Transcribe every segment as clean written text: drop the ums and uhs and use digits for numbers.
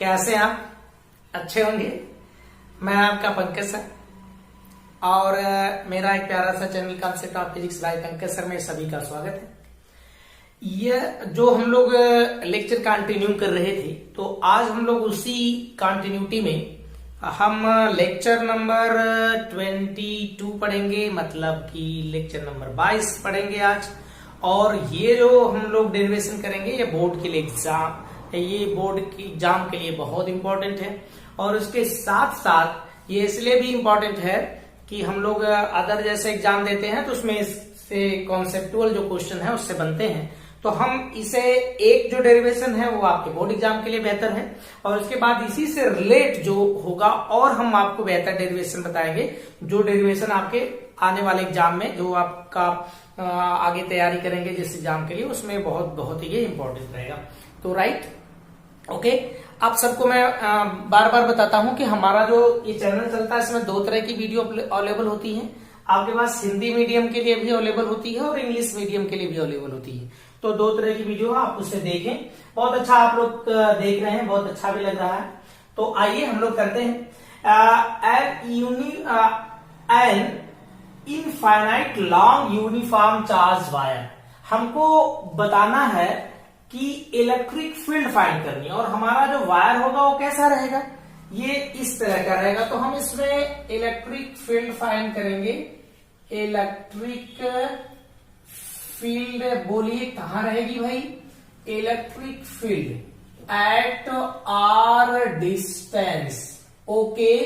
कैसे आप? अच्छे होंगे। मैं आपका पंकज सर और मेरा एक प्यारा सा channel concept of physics bye Pankaj sir में सभी का स्वागत है। यह जो हम लोग लेक्चर कंटिन्यू कर रहे थे, तो आज हम लोग उसी कंटिन्यूटी में हम लेक्चर नंबर 22 पढ़ेंगे, मतलब कि लेक्चर नंबर 22 पढ़ेंगे आज। और ये जो हम लोग डेरिवेशन करेंगे ये बोर्ड के लिए एग्जाम, ये बोर्ड की एग्जाम के लिए बहुत इंपॉर्टेंट है। और उसके साथ साथ ये इसलिए भी इंपॉर्टेंट है कि हम लोग अदर जैसे एग्जाम देते हैं तो उसमें इससे कॉन्सेप्टुअल जो क्वेश्चन है उससे बनते हैं, तो हम इसे एक जो डेरिवेशन है वो आपके बोर्ड एग्जाम के लिए बेहतर है। और उसके बाद इसी से रिलेट जो होगा और हम आपको बेहतर डेरिवेशन बताएंगे, जो डेरिवेशन आपके आने वाले एग्जाम में जो आपका आगे तैयारी करेंगे जिस एग्जाम के लिए, उसमें बहुत ही ये इंपॉर्टेंट रहेगा। तो राइट, ओके। आप सबको मैं बार बार बताता हूं कि हमारा जो ये चैनल चलता है इसमें दो तरह की वीडियो अवेलेबल होती है। आपके पास हिंदी मीडियम के लिए भी अवेलेबल होती है और इंग्लिश मीडियम के लिए भी अवेलेबल होती है। तो दो तरह की वीडियो आप उसे देखें। बहुत अच्छा आप लोग देख रहे हैं, बहुत अच्छा भी लग रहा है। तो आइए हम लोग करते हैं an infinite long uniform charge wire. हमको बताना है कि इलेक्ट्रिक फील्ड फाइंड करनी है और हमारा जो वायर होगा वो कैसा रहेगा, ये इस तरह का रहेगा। तो हम इसमें इलेक्ट्रिक फील्ड फाइंड करेंगे। इलेक्ट्रिक फील्ड बोलिए कहां रहेगी भाई? Electric field at r distance, okay.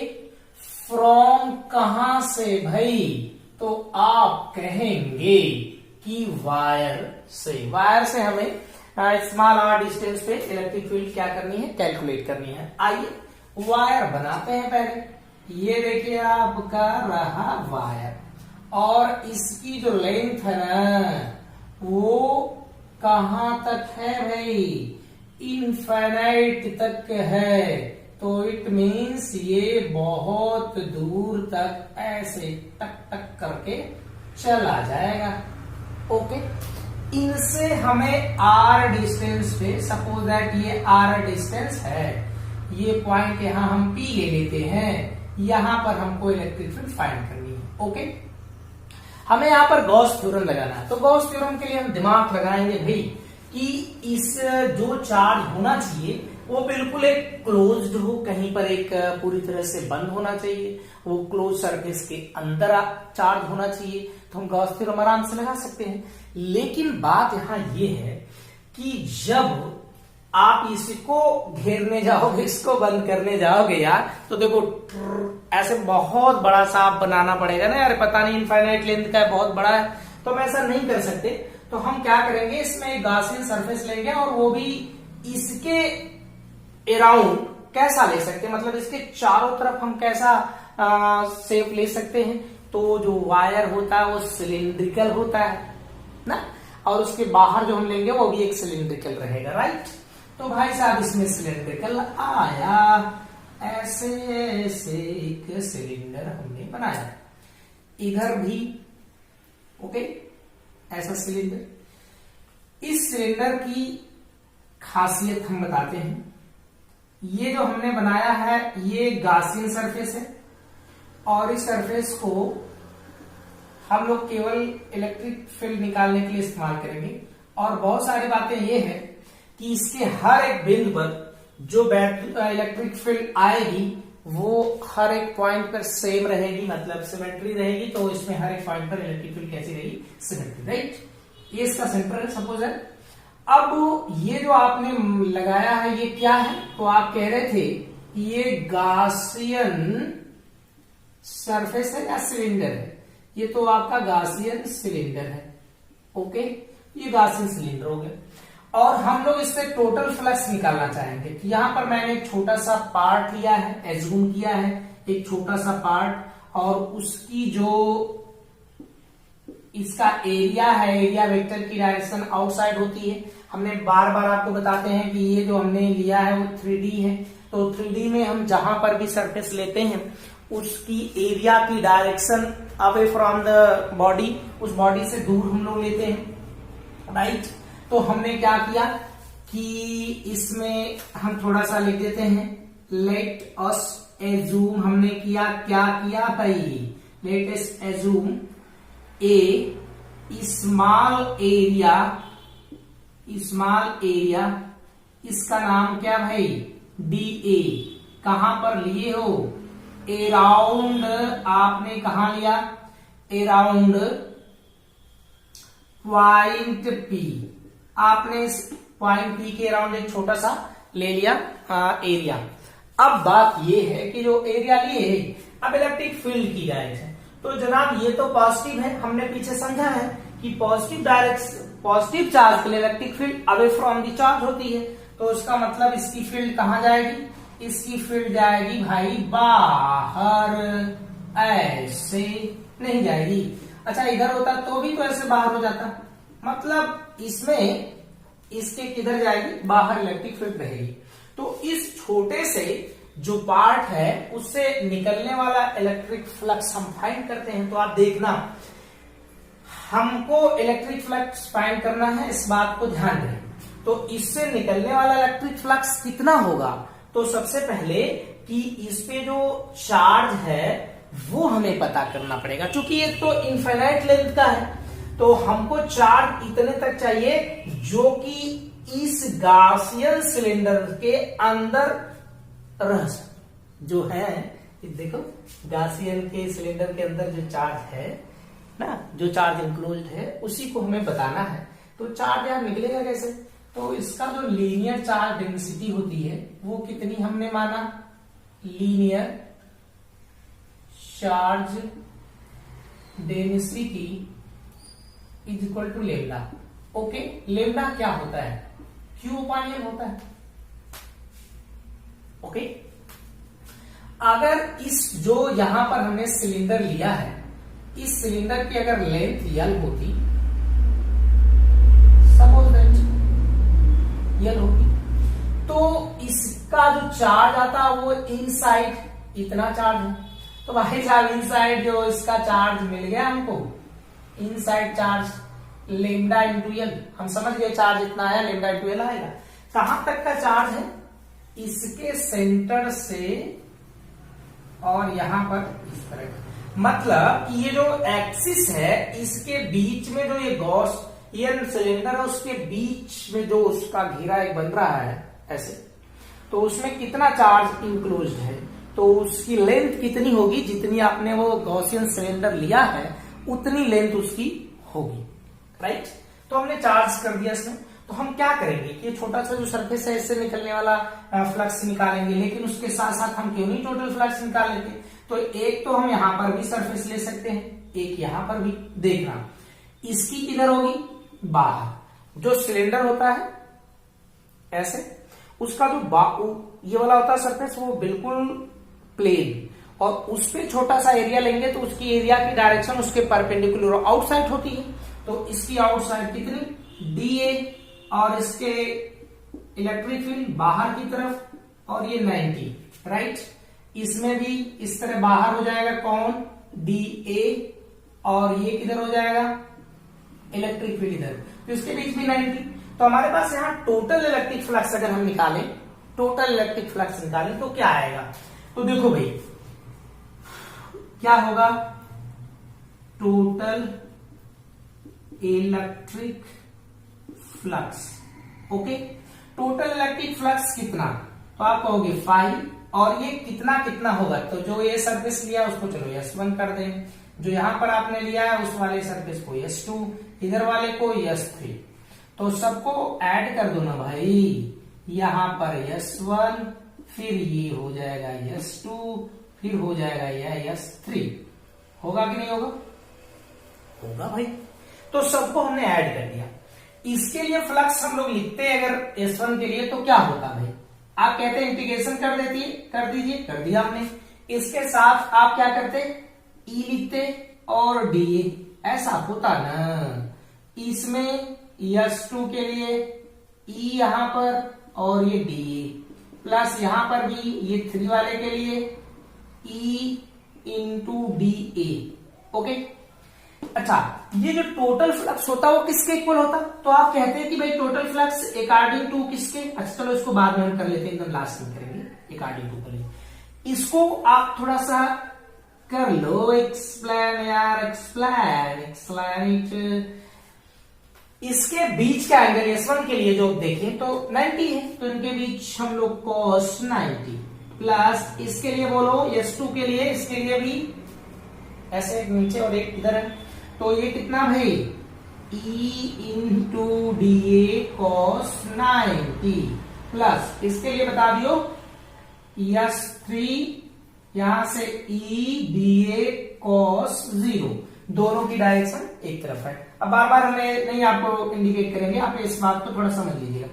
From कहां से भाई? तो आप कहेंगे कि वायर से। वायर से हमें स्मॉल आर डिस्टेंस पे इलेक्ट्रिक फील्ड क्या करनी है, कैलकुलेट करनी है। आइए वायर बनाते हैं पहले। ये देखिए आपका रहा वायर और इसकी जो लेंथ है ना वो कहां तक है भाई? इनफाइनाइट तक है। तो इट मीन्स ये बहुत दूर तक ऐसे टक टक करके चला जाएगा, ओके। इनसे हमें आर डिस्टेंस पे, सपोज दैट ये आर डिस्टेंस है, ये पॉइंट यहां हम पी ले लेते हैं, यहां पर हमको इलेक्ट्रिक फील्ड फाइंड करनी है, ओके। हमें यहां पर गॉस थ्योरम लगाना है। तो गॉस थ्योरम के लिए हम दिमाग लगाएंगे भाई कि इस जो चार्ज होना चाहिए वो बिल्कुल एक क्लोज्ड हो, कहीं पर एक पूरी तरह से बंद होना चाहिए, वो क्लोज सरफेस के अंदर चार्ज होना चाहिए। तो हम गॉस थ्योरम आराम से लगा सकते हैं। लेकिन बात यहां ये है कि जब आप इसको घेरने जाओगे, इसको बंद करने जाओगे यार, तो देखो ऐसे बहुत बड़ा सा आप बनाना पड़ेगा ना यार, पता नहीं इनफाइनाइट लेंथ का है, बहुत बड़ा है, तो हम ऐसा नहीं कर सकते। तो हम क्या करेंगे, इसमें एक गॉसियन सरफेस लेंगे और वो भी इसके अराउंड कैसा ले सकते हैं, मतलब इसके चारों तरफ हम कैसा शेप ले सकते हैं। तो जो वायर होता है वो सिलिंड्रिकल होता है ना, और उसके बाहर जो हम लेंगे वो भी एक सिलिंड्रिकल रहेगा, राइट। तो भाई साहब इसमें सिलिंड्रिकल आया, ऐसे ऐसे एक सिलेंडर हमने बनाया, इधर भी ओके ऐसा सिलेंडर। इस सिलेंडर की खासियत हम बताते हैं। ये जो हमने बनाया है ये गॉसियन सरफेस है और इस सरफेस को हम लोग केवल इलेक्ट्रिक फील्ड निकालने के लिए इस्तेमाल करेंगे। और बहुत सारी बातें ये है कि इसके हर एक बिंदु पर जो इलेक्ट्रिक फील्ड आएगी वो हर एक पॉइंट पर सेम रहेगी, मतलब सिमेट्री रहेगी। तो इसमें हर एक पॉइंट पर इलेक्ट्रिक फील्ड कैसी रहेगी? Symmetry, right. ये इसका सेंटर है सपोज है। अब ये जो आपने लगाया है ये क्या है? तो आप कह रहे थे ये गॉसियन सरफेस है या सिलेंडर है? ये तो आपका गॉसियन सिलेंडर है, ओके। ये गॉसियन सिलेंडर हो गया और हम लोग इससे टोटल फ्लक्स निकालना चाहेंगे। तो यहां पर मैंने एक छोटा सा पार्ट लिया है, एज्यूम किया है एक छोटा सा पार्ट, और उसकी जो इसका एरिया है, एरिया वेक्टर की डायरेक्शन आउटसाइड होती है। हमने बार बार आपको बताते हैं कि ये जो हमने लिया है वो 3D है। तो 3D में हम जहां पर भी सरफेस लेते हैं उसकी एरिया की direction away from the body, उस बॉडी से दूर हम लोग लेते हैं, राइट। तो हमने क्या किया कि इसमें हम थोड़ा सा लिख देते हैं, लेट अस एज्यूम, हमने किया क्या किया भाई, लेट अस एज्यूम ए स्मॉल एरिया, इसका नाम क्या भाई, डी ए, कहां पर लिए हो, अराउंड, आपने कहा लिया, अराउंड पॉइंट पी, आपने पॉइंट पी के अराउंड एक छोटा सा ले लिया एरिया। अब बात ये है कि जो एरिया लिए है, अब इलेक्ट्रिक फील्ड की डायरेक्शन, तो जनाब ये तो पॉजिटिव है, हमने पीछे समझा है कि पॉजिटिव चार्ज के लिए electric field away from the charge होती है, तो उसका मतलब इसकी फील्ड कहां जाएगी, इसकी फील्ड जाएगी भाई बाहर, ऐसे नहीं जाएगी। अच्छा इधर होता तो भी तो ऐसे बाहर हो जाता, मतलब इसमें इसके किधर जाएगी, बाहर इलेक्ट्रिक फील्ड रहेगी। तो इस छोटे से जो पार्ट है उससे निकलने वाला इलेक्ट्रिक फ्लक्स हम फाइंड करते हैं। तो आप देखना, हमको इलेक्ट्रिक फ्लक्स फाइंड करना है, इस बात को ध्यान दें। तो इससे निकलने वाला इलेक्ट्रिक फ्लक्स कितना होगा, तो सबसे पहले कि इस पे जो चार्ज है वो हमें पता करना पड़ेगा, क्योंकि ये तो इनफाइनाइट लेंथ का है, तो हमको चार्ज इतने तक चाहिए जो कि इस गॉसियन सिलेंडर के अंदर रह, जो है देखो गॉसियन के सिलेंडर के अंदर जो चार्ज है ना, जो चार्ज इंक्लोज्ड है उसी को हमें बताना है। तो चार्ज यहां निकलेगा कैसे, तो इसका जो लीनियर चार्ज डेंसिटी होती है वो कितनी हमने माना, linear charge density is equal to lambda. Okay, lambda क्या होता है, क्यू अपान एल होता है। ओके, अगर इस जो यहां पर हमने सिलेंडर लिया है, इस सिलेंडर की अगर लेंथ यल होती, सपोज दैट यल होती, तो इसका जो चार्ज आता वो इनसाइड इतना चार्ज है, तो भाई साहब इनसाइड जो इसका चार्ज मिल गया हमको, inside charge lambda into L, हम समझ गए चार्ज इतना आया, लेमडा इंटू एल आएगा। कहां तक का चार्ज है, इसके सेंटर से और यहां पर इस तरह, मतलब कि ये जो एक्सिस है इसके बीच में जो ये गॉसियन सिलेंडर है उसके बीच में जो उसका घेरा एक बन रहा है ऐसे, तो उसमें कितना चार्ज इंक्लोज्ड है, तो उसकी लेंथ कितनी होगी, जितनी आपने वो गॉसियन सिलेंडर लिया है उतनी लेंथ उसकी होगी, राइट। तो हमने चार्ज कर दिया इसमें। तो हम क्या करेंगे कि छोटा सा जो सरफेस है इससे निकलने वाला फ्लक्स निकालेंगे, लेकिन उसके साथ साथ हम क्यों नहीं टोटल फ्लक्स निकाल लेते। तो एक तो हम यहां पर भी सरफेस ले सकते हैं, एक यहां पर भी। देखना इसकी किधर होगी, बाहर। जो सिलेंडर होता है ऐसे, उसका जो ये वाला होता है सरफेस वो बिल्कुल प्लेन, और उस पर छोटा सा एरिया लेंगे तो उसकी एरिया की डायरेक्शन उसके परपेंडिकुलर आउटसाइड होती है। तो इसकी आउटसाइड कितनी, डी ए, और इसके इलेक्ट्रिक फील्ड बाहर की तरफ, और ये 90, राइट। इसमें भी इस तरह बाहर हो जाएगा कौन, डी ए, और ये किधर हो जाएगा, इलेक्ट्रिक फील्ड इधर, तो इसके बीच में 90। तो हमारे पास यहां टोटल इलेक्ट्रिक फ्लक्स अगर हम निकालें, टोटल इलेक्ट्रिक फ्लक्स निकालें तो क्या आएगा, तो देखो भाई क्या होगा, total electric flux. Okay, total electric flux कितना, तो आप कहोगे 5, और ये कितना कितना होगा, तो जो ये सरफेस लिया उसको चलो S1 कर दें, जो यहां पर आपने लिया है उस वाले सरफेस को S2, इधर वाले को S3, तो सबको ऐड कर दो ना भाई, यहां पर S1, फिर ये हो जाएगा S2, फिर हो जाएगा यह S3, होगा कि नहीं होगा, होगा भाई। तो सबको हमने ऐड कर दिया। इसके लिए फ्लक्स हम लोग लिखते हैं अगर S1 के लिए, तो क्या होता भाई, आप कहते हैं इंटीग्रेशन कर दीजिए, कर दिया हमने। इसके साथ आप क्या करते, E लिखते और DA, ऐसा होता ना। इसमें S2 के लिए E यहां पर और ये DA, प्लस यहां पर भी ये 3 वाले के लिए E इंटू DA। ओके, अच्छा, ये जो टोटल फ्लक्स होता है वो किसके इक्वल होता? तो आप कहते हैं कि भाई टोटल फ्लक्स अकॉर्डिंग टू किसके? अच्छा चलो इसको बाद में हम कर लेते हैं, एकदम लास्ट में करेंगे, अकॉर्डिंग टू करेंगे। इसको आप थोड़ा सा कर लो एक्सप्लेन यार, एक्सप्लेन इट। इसके बीच का एंगल S1 के लिए जो देखें तो 90 है, तो इनके बीच हम लोग cos 90 प्लस इसके लिए बोलो S2 के लिए, इसके लिए भी ऐसे एक नीचे और एक इधर है, तो ये कितना भाई E into DA cos 90 plus इसके लिए बता दियो S3 यहां से E DA cos 0, दोनों की डायरेक्शन एक तरफ है। अब बार बार हमें नहीं आपको इंडिकेट करेंगे, आप इस बात को थोड़ा समझ लीजिएगा।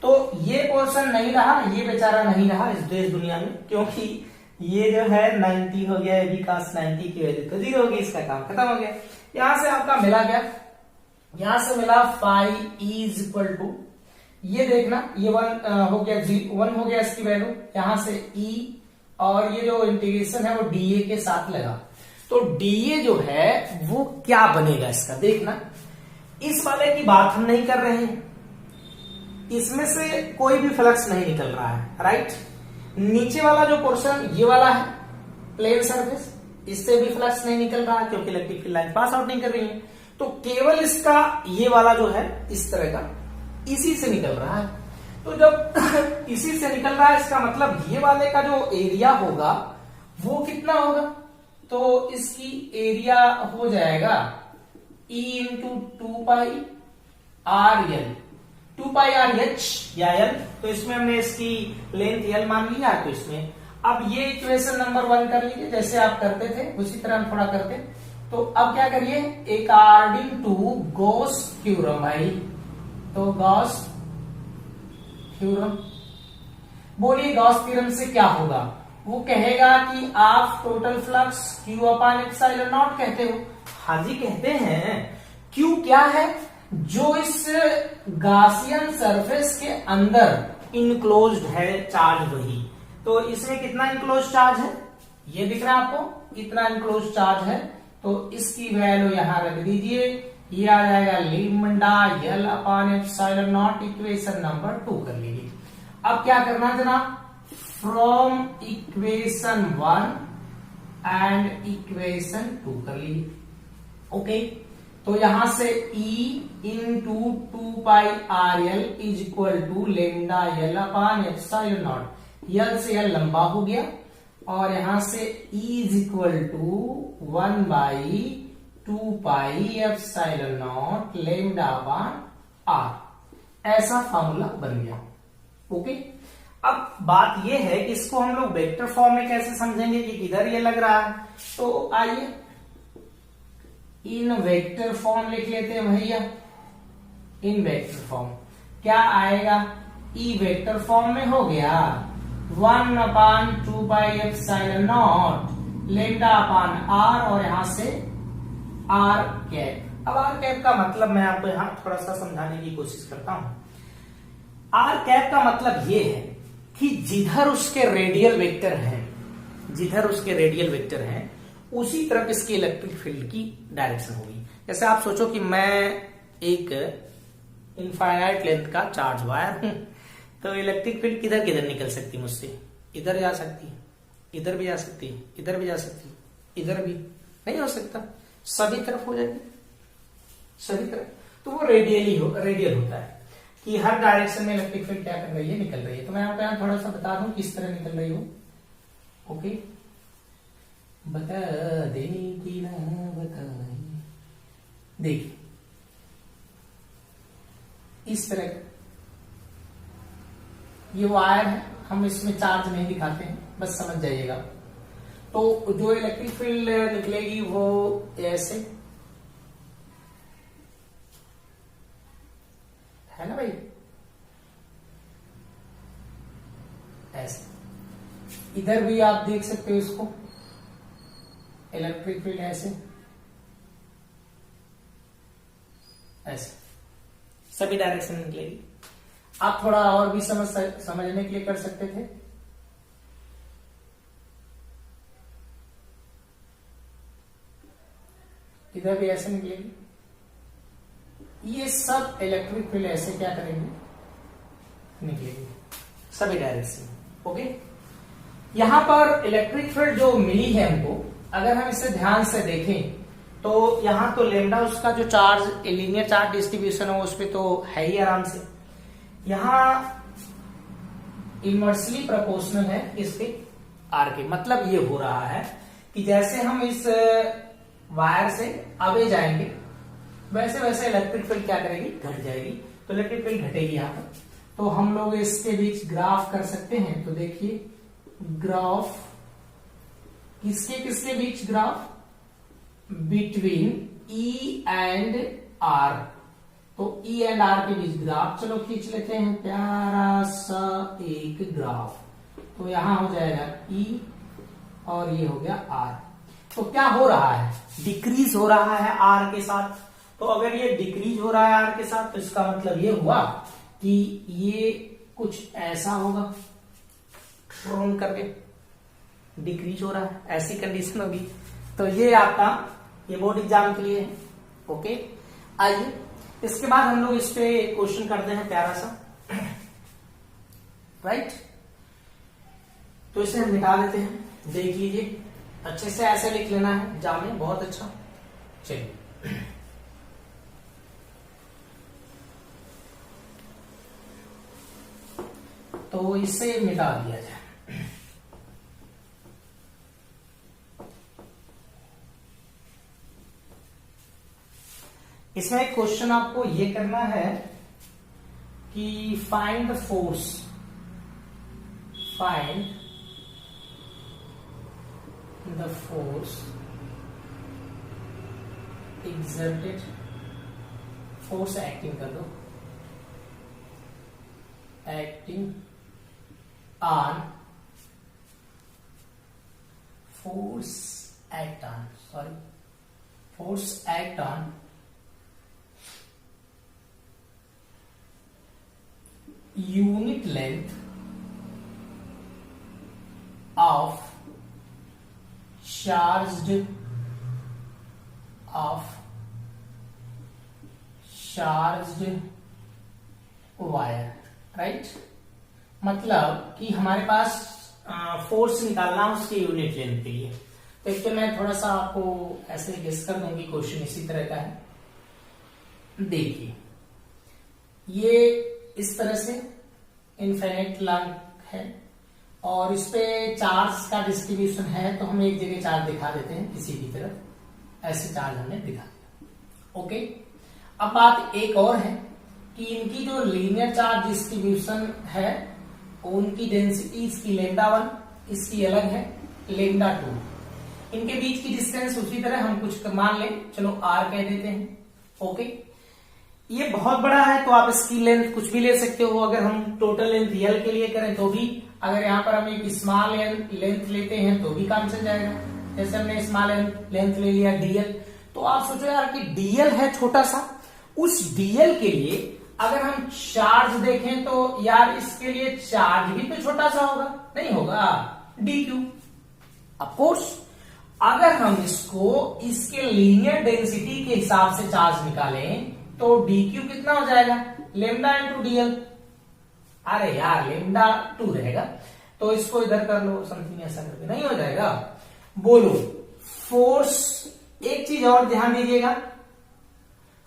तो ये पोर्शन नहीं रहा, ये बेचारा नहीं रहा इस देश दुनिया में, क्योंकि ये जो है 90 हो गया, ये भी cos 90 की वैल्यू तो 0 होगी, इसका काम खत्म हो गया। यहां से आपका मिला क्या? यहां से मिला phi इज इक्वल टू, ये देखना ये 1 हो गया, 1 हो गया इसकी वैल्यू, यहां से E और ये जो इंटीग्रेशन है वो DA के साथ लगा, तो DA जो है वो क्या बनेगा इसका देखना। इस वाले की बात हम नहीं कर रहे हैं, इसमें से कोई भी फ्लक्स नहीं निकल रहा है, राइट। नीचे वाला जो पोर्शन ये वाला है प्लेन सरफेस, इससे भी फ्लक्स नहीं निकल रहा है क्योंकि electric field line pass out नहीं कर रही है, तो केवल इसका ये वाला जो है इस तरह का इसी से निकल रहा है। तो जब इसी से निकल रहा है, इसका मतलब ये वाले का जो एरिया होगा वो कितना होगा? तो इसकी एरिया हो जाएगा E इंटू 2 पाई RL, 2 पाई RH या L, तो इसमें हमने इसकी लेंथ L मान लिया, तो इसमें अब ये इक्वेशन नंबर 1 कर लीजिए, जैसे आप करते थे उसी तरह हम थोड़ा करते। तो अब क्या करिए, अकॉर्डिंग टू गॉस थ्योरम भाई, तो गॉस थ्योरम, बोलिए गॉस थ्योरम से क्या होगा? वो कहेगा कि आप total flux Q upon epsilon not कहते हो। हाँ जी कहते हैं। Q क्या है? जो इस गासियन सरफेस के अंदर इनक्लोज्ड है चार्ज, वही। तो इसमें कितना इनक्लोज चार्ज है? ये दिख रहा है आपको, इतना इनक्लोज चार्ज है, तो इसकी वैल्यू यहां रख दीजिए, ये आ जाएगा lambda L upon epsilon not, equation number 2 कर लीजिए। अब क्या करना जनाब, फ्रॉम इक्वेशन 1 एंड इक्वेशन 2 कर लीजिए, ओके। तो यहां से E into 2 pi RL is equal to lambda L upon epsilon naught, L से L लंबा हो गया, और यहां से E is equal to 1 by 2 pi epsilon naught lambda upon R, ऐसा फॉर्मूला बन गया, ओके। अब बात यह है कि इसको हम लोग वेक्टर फॉर्म में कैसे समझेंगे कि किधर ये लग रहा है, तो आइए इन वेक्टर फॉर्म लिख लेते हैं भैया। इन वेक्टर फॉर्म क्या आएगा, ई वेक्टर फॉर्म में हो गया 1 अपान 2 pi epsilon naught lambda upon R, और यहां से R कैप। अब R कैप का मतलब मैं आपको यहां थोड़ा सा समझाने की कोशिश करता हूं। R कैप का मतलब ये है कि जिधर उसके रेडियल वेक्टर है, जिधर उसके रेडियल वेक्टर है उसी तरफ इसकी इलेक्ट्रिक फील्ड की डायरेक्शन होगी। जैसे आप सोचो कि मैं एक इनफाइनाइट लेंथ का चार्ज वायर हूं, तो इलेक्ट्रिक फील्ड किधर किधर निकल सकती है मुझसे? इधर जा सकती है, इधर भी जा सकती है, इधर भी जा सकती है, इधर भी नहीं हो सकता, सभी तरफ हो जाएगी, सभी तरफ। तो वो रेडियल होता है कि हर डायरेक्शन में इलेक्ट्रिक फील्ड क्या कर रही है, निकल रही है। तो मैं आपको यहां थोड़ा सा बता दूं किस तरह निकल रही हो, ओके। बता दे कि ना बताए, देखिए इस तरह का ये वायर है, हम इसमें चार्ज नहीं दिखाते हैं, बस समझ जाइएगा। तो जो इलेक्ट्रिक फील्ड निकलेगी वो ऐसे है ना भाई, ऐसे। इधर भी आप देख सकते हो इसको, इलेक्ट्रिक फील्ड ऐसे ऐसे सभी डायरेक्शन में निकलेगी। आप थोड़ा और भी समझने के लिए कर सकते थे। इधर भी ऐसे निकलेगी। ये सब इलेक्ट्रिक फील्ड ऐसे क्या करेंगे, निकलेगी सभी डायरेक्शन में। ओके, यहां पर इलेक्ट्रिक फील्ड जो मिली है हमको, अगर हम इसे ध्यान से देखें तो यहां तो लेमडा उसका जो चार्ज लीनियर चार्ज डिस्ट्रीब्यूशन है उस पर तो है ही आराम से, यहां इनवर्सली प्रोपोर्शनल है इसके आर के। मतलब ये हो रहा है कि जैसे हम इस वायर से आगे जाएंगे वैसे वैसे इलेक्ट्रिक फील्ड क्या करेगी, घट जाएगी। तो इलेक्ट्रिक फील्ड घटेगी यहां पर। तो हम लोग इसके बीच ग्राफ कर सकते हैं। तो देखिए ग्राफ किसके किसके बीच, graph between E and R. तो ई एंड आर के बीच ग्राफ चलो खींच लेते हैं, प्यारा सा एक ग्राफ। तो यहां हो जाएगा ई और ये हो गया आर। तो क्या हो रहा है, डिक्रीज हो रहा है आर के साथ। तो अगर ये डिक्रीज हो रहा है आर के साथ तो इसका मतलब ये हुआ कि ये कुछ ऐसा होगा, ट्रोन करके डिक्रीज हो रहा है, ऐसी कंडीशन होगी। तो ये आपका ये बोर्ड एग्जाम के लिए है। ओके, आइए इसके बाद हम लोग इस पे क्वेश्चन करते हैं प्यारा सा, राइट। तो इसे हम निकाल लेते हैं, देख लीजिए अच्छे से ऐसे लिख लेना है एग्जाम में, बहुत अच्छा। चलिए तो इसे मिटा दिया जाए। इसमें एक क्वेश्चन आपको ये करना है कि find the force, find the force exerted, force acting कर दो, acting on, force act on, sorry force act on unit length of charged wire, right. मतलब कि हमारे पास फोर्स निकालना उसकी यूनिट लेंथ के लिए। तो एक तो मैं थोड़ा सा आपको ऐसे गेस कर दूंगी, क्वेश्चन इसी तरह का है। देखिए ये इस तरह से इनफिनिट लॉन्ग है और इस पे चार्ज का डिस्ट्रीब्यूशन है, तो हम एक जगह चार्ज दिखा देते हैं किसी भी तरफ, ऐसे चार्ज हमने दिखा दिया। ओके, अब बात एक और है कि इनकी जो लीनियर चार्ज डिस्ट्रीब्यूशन है उनकी डेंसिटी, इसकी लेमडा 1, इसकी अलग है लेमडा 2। इनके बीच की डिस्टेंस उसी तरह हम कुछ मान लें, चलो आर कह देते हैं। ओके, ये बहुत बड़ा है तो आप इसकी लेंथ कुछ भी ले सकते हो। अगर हम टोटल लेंथ यल के लिए करें तो भी, अगर यहाँ पर हम एक स्मॉल लेंथ लेते हैं तो भी काम चल जाएगा। जैसे हमने स्मॉल लेंथ ले लिया डीएल, तो आप सोचो यार कि डीएल है छोटा सा, उस डीएल के लिए अगर हम चार्ज देखें तो यार इसके लिए चार्ज भी तो छोटा सा होगा, नहीं होगा, डी क्यू। ऑफकोर्स अगर हम इसको इसके लीनियर डेंसिटी के हिसाब से चार्ज निकालें तो डी क्यू कितना हो जाएगा, लेमडा इंटू डीएल। अरे यार लेमडा 2 रहेगा, तो इसको इधर कर लो, समथिंग ऐसा करके नहीं हो जाएगा। बोलो फोर्स, एक चीज और ध्यान दीजिएगा,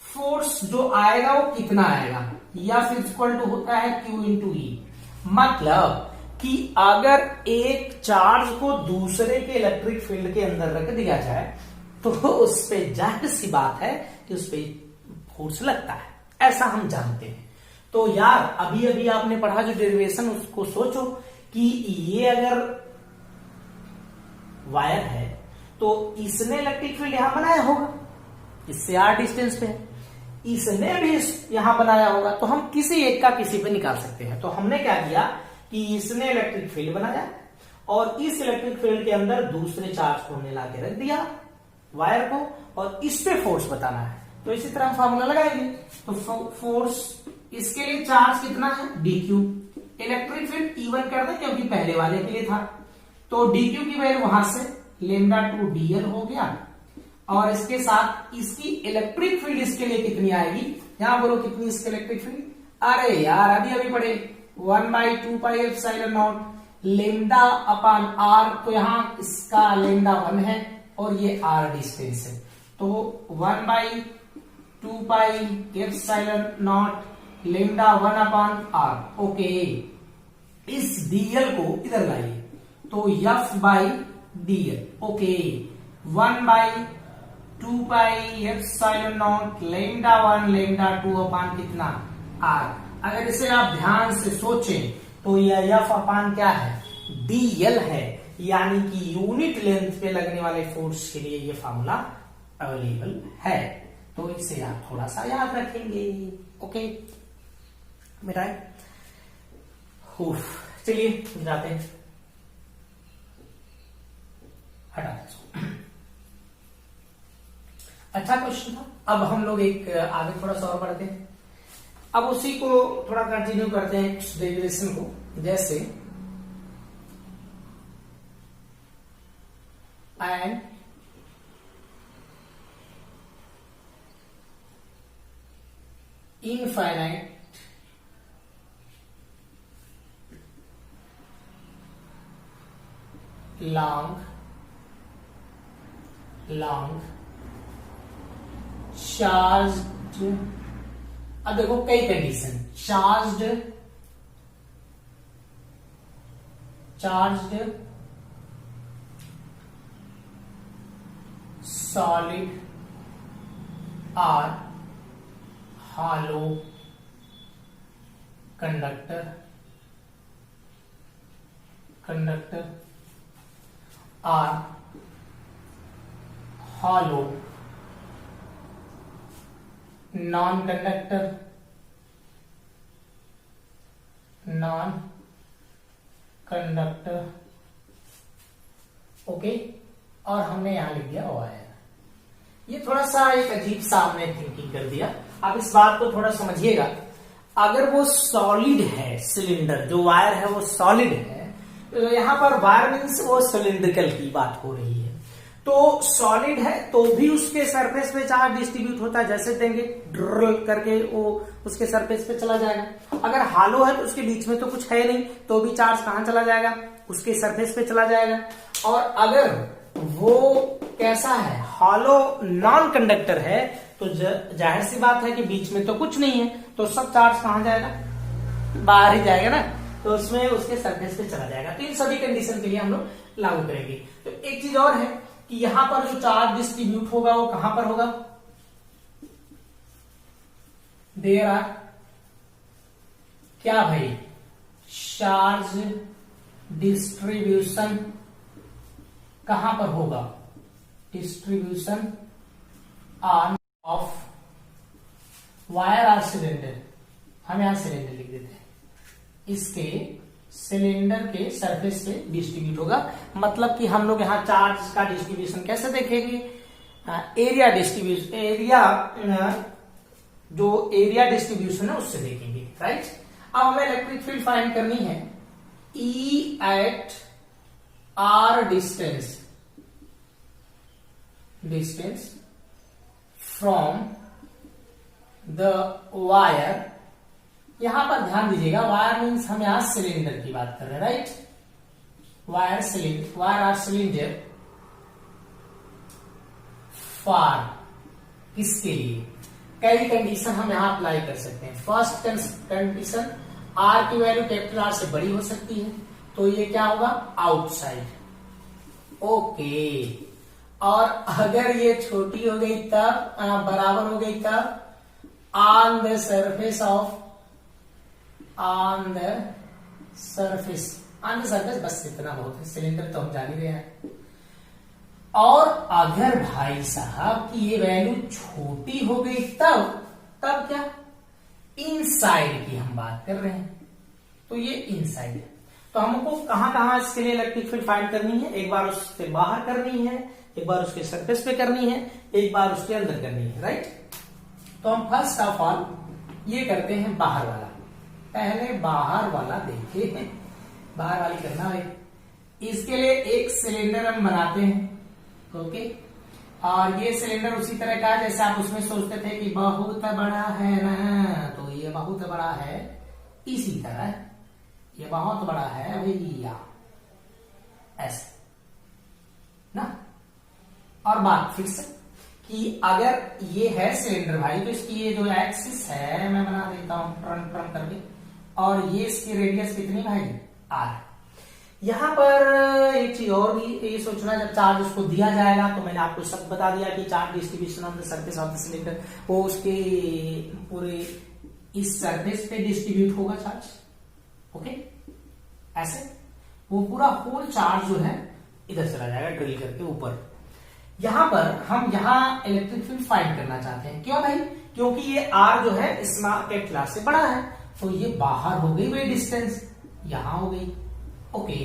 फोर्स जो आएगा वो कितना आएगा, या फिर इक्वल टू होता है Q इंटू ई। मतलब कि अगर एक चार्ज को दूसरे के इलेक्ट्रिक फील्ड के अंदर रख दिया जाए तो उस पे जाहिर सी बात है कि उस पे फोर्स लगता है, ऐसा हम जानते हैं। तो यार अभी अभी आपने पढ़ा जो डेरिवेशन, उसको सोचो कि ये अगर वायर है तो इसने इलेक्ट्रिक फील्ड यहां बनाया होगा, इससे आर डिस्टेंस पे है, इसने भी यहां बनाया होगा, तो हम किसी एक का किसी पे निकाल सकते हैं। तो हमने क्या किया कि इसने इलेक्ट्रिक फील्ड बनाया और इस इलेक्ट्रिक फील्ड के अंदर दूसरे चार्ज को हमने लाके रख दिया वायर को, और इस पे फोर्स बताना है। तो इसी तरह हम फार्मूला लगाएंगे। तो फोर्स, इसके लिए चार्ज कितना है, D Q, electric field E1 कर दे क्योंकि पहले वाले के लिए था, तो डी क्यू की वैल्यू वहां से लेमडा 2 डीएल हो गया, और इसके साथ इसकी इलेक्ट्रिक फील्ड इसके लिए कितनी आएगी, यहां बोलो कितनी इसकी इलेक्ट्रिक फील्ड, अरे यार अभी पढ़े 1/2πε0 लेमडा अपॉन आर, तो यहां इसका लेमडा 1 है और ये आर डिस्टेंस है, तो 1/2πε0 लेमडा 1 अपॉन आर। ओके, इस dl को इधर लाइए, तो f/dl, okay 1/2πε0 lambda 1 lambda 2 upon कितना आर। अगर इसे आप ध्यान से सोचें तो यह f अपॉन क्या है, dl है, यानी कि यूनिट लेंथ पे लगने वाले फोर्स के लिए ये फॉर्मूला अवेलेबल है, तो इसे आप थोड़ा सा याद रखेंगे। ओके मेरा चलिए जाते हैं, हटा इसको। अच्छा क्वेश्चन था। अब हम लोग एक आगे थोड़ा सा और बढ़ते हैं, अब उसी को थोड़ा कंटिन्यू करते हैं कुछ डेरिवेशन को, जैसे एंड इनफाइनाइट लॉन्ग चार्ज्ड, अब देखो कई condition, charged solid or hollow conductor are hollow non-conductor okay, और हमने यहां लिख दिया वायर। ये थोड़ा सा एक अजीब सा हमने थिंकिंग कर दिया, आप इस बात को थोड़ा समझिएगा। अगर वो सॉलिड है, सिलेंडर जो वायर है वो सॉलिड है, तो यहां पर वायर मीन्स वो सिलिंड्रिकल की बात हो रही है, तो सॉलिड है तो भी उसके सरफेस पे चार्ज डिस्ट्रीब्यूट होता है, जैसे देंगे ड्रिल करके वो उसके सरफेस पे चला जाएगा। अगर हालो है तो उसके बीच में तो कुछ है नहीं, तो भी चार्ज कहां चला जाएगा, उसके सरफेस पे चला जाएगा। और अगर वो कैसा है, हॉलो नॉन कंडक्टर है, तो जाहिर सी बात है कि बीच में तो कुछ नहीं है, तो सब चार्ज कहां जाएगा, बाहर ही जाएगा ना, तो उसमें उसके सरफेस पे चला जाएगा। तो इन सभी कंडीशन के लिए हम लोग लागू करेंगे। तो एक चीज और है कि यहां पर जो चार्ज डिस्ट्रीब्यूट होगा वो कहां पर होगा, देयर आर क्या भाई, चार्ज डिस्ट्रीब्यूशन कहां पर होगा, distribution on of wire or cylinder, हम यहां सिलेंडर लिख देते हैं, इसके सिलेंडर के सरफेस पे डिस्ट्रीब्यूट होगा। मतलब कि हम लोग यहाँ चार्ज का डिस्ट्रीब्यूशन कैसे देखेंगे, एरिया डिस्ट्रीब्यूशन, जो एरिया डिस्ट्रीब्यूशन है उससे देखेंगे, राइट। अब हमें इलेक्ट्रिक फील्ड फाइंड करनी है, E at r distance from the wire. यहां पर ध्यान दीजिएगा, वायर मीन्स हम यहां सिलेंडर की बात कर रहे हैं, right. Wire or cylinder for, किसके लिए, कई कंडीशन हम यहां अप्लाई कर सकते हैं। फर्स्ट कंडीशन, आर की वैल्यू कैपिटल आर से बड़ी हो सकती है, तो ये क्या होगा, आउटसाइड, ओके। और अगर ये छोटी हो गई तब, बराबर हो गई तब, ऑन द सरफेस बस इतना बहुत है, सिलेंडर तो हम जान ही रहे हैं। और अगर भाई साहब की ये वैल्यू छोटी हो गई तब क्या, इनसाइड की हम बात कर रहे हैं, तो ये इनसाइड है। तो हमको कहां कहां इसके लिए इलेक्ट्रिक फील्ड फाइंड करनी है, एक बार उससे बाहर करनी है, एक बार उसके सरफेस पे करनी है, एक बार उसके अंदर करनी है, राइट। तो हम फर्स्ट ऑफ ऑल ये करते हैं बाहर वाला, पहले बाहर वाला देखिए, बाहर वाली करना है। इसके लिए एक सिलेंडर हम बनाते हैं, ओके। और ये सिलेंडर उसी तरह का है जैसे आप उसमें सोचते थे कि बहुत बड़ा है ना, तो ये बहुत बड़ा है इसी तरह, ये बहुत बड़ा है भैया, ऐसे ना। और बात फिर से कि अगर ये है सिलेंडर भाई, तो इसकी ये जो एक्सिस है मैं बना देता हूं टर्न करके, और ये इसकी रेडियस कितनी भाई, आर। यहां पर एक चीज और भी ये सोचना, जब चार्ज उसको दिया जाएगा तो मैंने आपको सब बता दिया कि charge distribution of the surface of the cylinder, वो उसके पूरे इस सरफेस पे डिस्ट्रीब्यूट होगा चार्ज, ओके। ऐसे वो पूरा होल चार्ज जो है इधर चला जाएगा ड्रिल करके ऊपर। यहां पर हम यहां इलेक्ट्रिक फील्ड फाइंड करना चाहते हैं, क्यों भाई, क्योंकि ये आर जो है स्मॉल कैपिटल से बड़ा है, तो ये बाहर हो गई वही डिस्टेंस, यहां हो गई, ओके।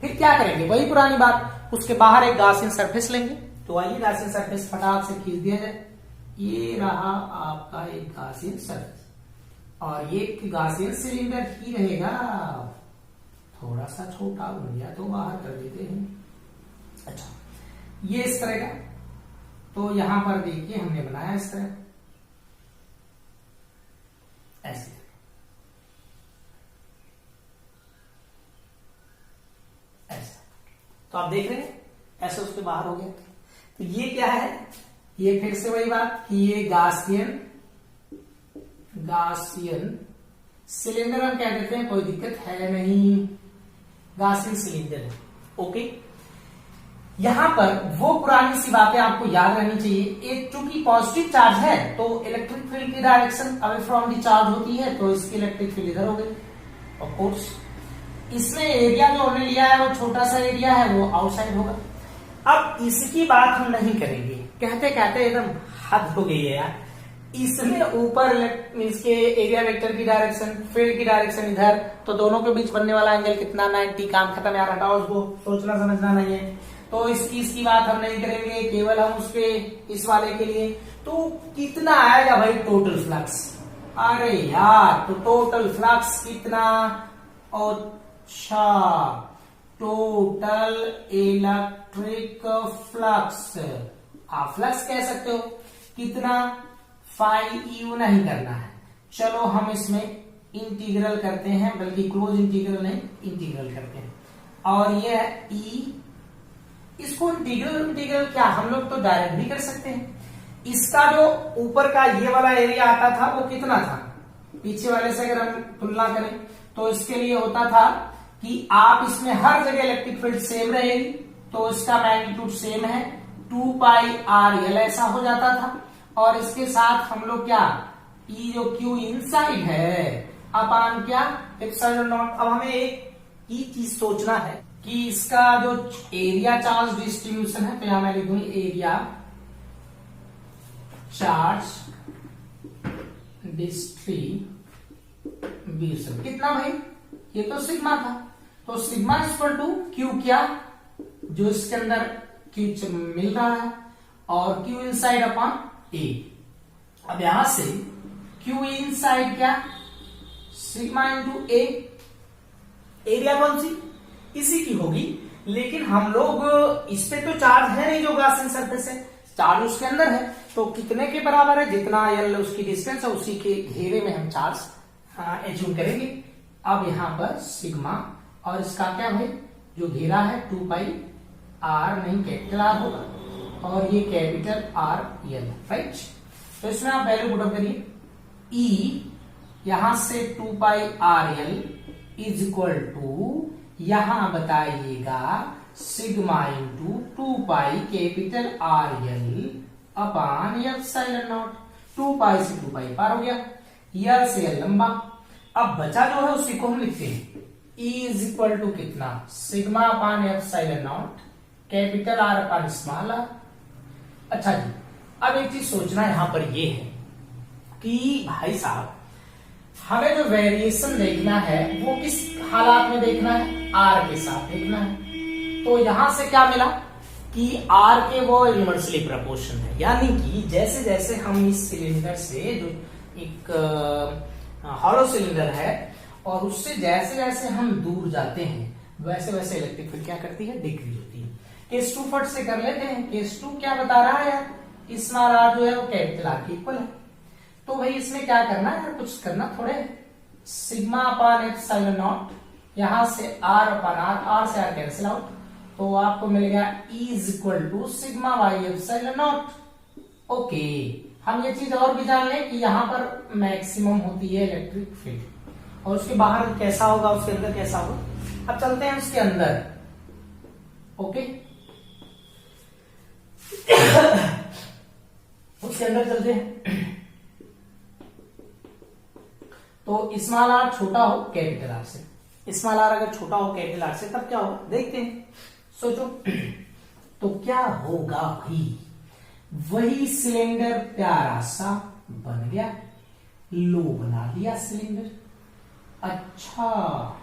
फिर क्या करेंगे, वही पुरानी बात, उसके बाहर एक गॉसियन सरफेस लेंगे। तो आइए गॉसियन सरफेस फटाक से खींच दिया जाए, ये रहा आपका एक गॉसियन सरफेस, और ये गॉसियन सिलेंडर ही रहेगा, थोड़ा सा छोटा बन गया तो बाहर कर देते हैं। अच्छा, ये इस तरह का, तो यहां पर देखिए हमने बनाया इस तरह, ऐसे, ऐसा। तो आप देख रहे हैं ऐसे उसके बाहर हो गया। तो ये क्या है, ये फिर से वही बात कि ये गॉसियन सिलेंडर हम कह देते हैं, कोई दिक्कत है नहीं, गॉसियन सिलेंडर, ओके। यहां पर वो पुरानी सी बातें आपको याद रहनी चाहिए, एक चूंकि पॉजिटिव चार्ज है तो इलेक्ट्रिक फील्ड की direction away from the charge होती है, तो इसकी इलेक्ट्रिक फील्ड इधर हो गई, ऑफ कोर्स। इसमें एरिया जो हमने लिया है वो छोटा सा एरिया है, वो आउटसाइड होगा। अब इसकी बात हम नहीं करेंगे, कहते कहते एकदम हद हो गई है यार। इसमें ऊपर इसके एरिया वेक्टर की डायरेक्शन, फील्ड की डायरेक्शन इधर, तो दोनों के बीच बनने वाला एंगल कितना, 90, काम खत्म यार, हटाओ उसको, सोचना समझना नहीं है। तो इसकी बात हम नहीं करेंगे, केवल हम उसके इस वाले के लिए। तो कितना आएगा भाई टोटल फ्लक्स, अरे यार तो टोटल फ्लक्स कितना, अच्छा टोटल इलेक्ट्रिक फ्लक्स, आप फ्लक्स कह सकते हो, कितना, फाई यू नहीं करना है, चलो हम इसमें इंटीग्रल करते हैं, बल्कि क्लोज इंटीग्रल नहीं, इंटीग्रल करते हैं, और ये है ई, इसको इंटीग्रल क्या हम लोग तो डायरेक्ट भी कर सकते हैं। इसका जो ऊपर का ये वाला एरिया आता था वो कितना था, पीछे वाले से अगर हम तुलना करें तो इसके लिए होता था कि आप इसमें हर जगह इलेक्ट्रिक फील्ड सेम रहेगी, तो इसका मैग्नीट्यूड सेम है, 2 पाई आर एल ऐसा हो जाता था। और इसके साथ हम लोग क्या, ई जो क्यू इनसाइड है अपान क्या, एप्सिलॉन नॉट। अब हमें एक ही चीज सोचना है कि इसका जो एरिया चार्ज डिस्ट्रीब्यूशन है, तो यहां मैं लिखूंगी एरिया चार्ज डिस्ट्रीब्यूशन कितना भाई, ये तो सिग्मा था, तो सिग्मा इक्वल टू क्यू, क्या जो इसके अंदर क्यू मिल रहा है, और क्यू इनसाइड अपॉन ए। अब यहां से क्यू इनसाइड क्या, सिग्मा इंटू ए, एरिया कौन सी, इसी की होगी, लेकिन हम लोग इस पे तो चार्ज है नहीं, जो गॉसियन सरफेस है, चार्ज उसके अंदर है, तो कितने के बराबर है, जितना एल उसकी डिस्टेंस है उसी के घेरे में हम चार्ज एज्यूम करेंगे। अब यहां पर सिग्मा, और इसका क्या भाई जो घेरा है 2 पाई आर, नहीं कैपिटल आर होगा, और ये कैपिटल आर एल, राइट। तो इसमें आप वैल्यू पुट अप करिए, ई यहां से 2 pi r l is equal to, यहां बताइएगा sigma into 2 pi capital R l upon epsilon naught, 2 pi से 2 पाई पार हो गया, यल से एल लंबा। अब बचा जो है उसी को हम लिखते हैं, E इज इक्वल टू कितना, sigma upon epsilon naught capital r upon small r. अच्छा जी, अब एक चीज सोचना यहां पर ये है कि भाई साहब हमें जो वेरिएशन देखना है वो किस हालात में देखना है, आर के साथ देखना है। तो यहां से क्या मिला कि आर के वो इनवर्सली प्रोपोर्शन है, यानी कि जैसे जैसे हम इस सिलेंडर से, जो एक हॉलो सिलेंडर है, और उससे जैसे जैसे हम दूर जाते हैं वैसे वैसे इलेक्ट्रिक फील्ड क्या करती है, डिक्रीज होती है। केस टू फट से कर लेते हैं। केस टू क्या बता रहा है यार, स्मॉल आर जो है वो कैपिटल आर के इक्वल है। तो भाई इसमें क्या करना है, कुछ करना थोड़े, सिग्मा अपान एप्सिलॉन नॉट, यहां से आर अपान आर, आर से आर कैंसिल आउट, तो आपको मिलेगा E is equal to sigma by epsilon naught. Okay, हम ये चीज और भी जान लें कि यहां पर मैक्सिमम होती है इलेक्ट्रिक फील्ड, और उसके बाहर कैसा होगा, उसके अंदर कैसा होगा। अब चलते हैं उसके अंदर। ओके उसके अंदर चलते हैं। तो स्मॉल आर छोटा हो कैपिटल आर से, स्मॉल आर अगर छोटा हो कैपिटल आर से तब क्या होगा देखते हैं, सोचो। तो क्या होगा भाई, वही सिलेंडर प्यारा सा बन गया, लो बना दिया सिलेंडर। अच्छा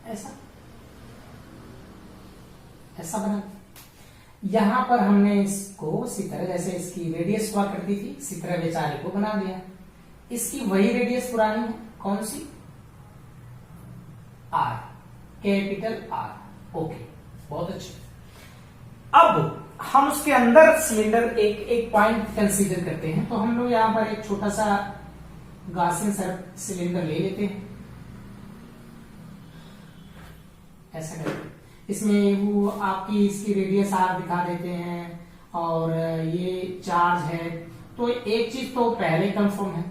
ऐसा बना। यहां पर हमने इसको इसी तरह, जैसे इसकी रेडियस हुआ करती थी इसी तरह बेचारे को बना दिया। इसकी वही रेडियस पुरानी है, कौन सी, आर, कैपिटल आर। ओके, बहुत अच्छे। अब हम उसके अंदर सिलेंडर एक पॉइंट कंसीडर करते हैं। तो हम लोग यहां पर एक छोटा सा गॉसियन सिलेंडर ले लेते हैं, ऐसा करके इसमें वो आपकी इसकी रेडियस आर दिखा देते हैं और ये चार्ज है। तो एक चीज तो पहले कंफर्म है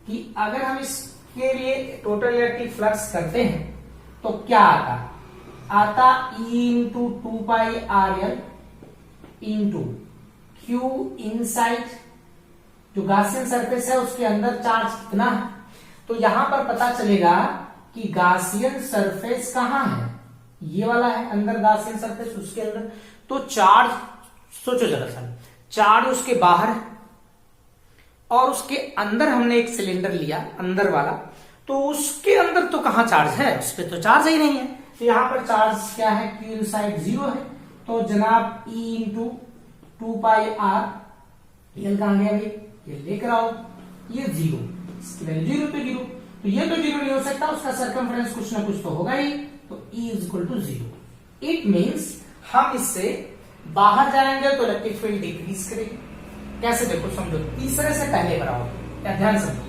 कि अगर हम इसके लिए टोटल इलेक्ट्रिक फ्लक्स करते हैं तो क्या आता E into 2 pi RL into Q inside, जो गॉसियन सरफेस है उसके अंदर चार्ज कितना है। तो यहां पर पता चलेगा कि गॉसियन सरफेस कहां है, ये वाला है अंदर गॉसियन सरफेस, उसके अंदर। तो चार्ज सोचो जरा सा, चार्ज उसके बाहर है और उसके अंदर हमने एक सिलेंडर लिया अंदर वाला, तो उसके अंदर तो कहां चार्ज है, उस पर तो चार्ज ही नहीं है। तो यहां पर चार्ज क्या है, Q इनसाइड 0 है। तो जनाब E इंटू 2 पाई R, रियल कहां गया भाई, ये लेकर आओ, ये 0, इसकी वैल्यू 0 पे 0, तो ये तो 0 नहीं हो सकता, उसका सर्कमफ्रेंस कुछ ना कुछ तो होगा ही। तो E is equal to 0। It means हम इससे बाहर जाएंगे तो इलेक्ट्रिक फील्ड डिक्रीज करेगी। कैसे, देखो समझो, तीसरे से पहले बराबर, या ध्यान समझो,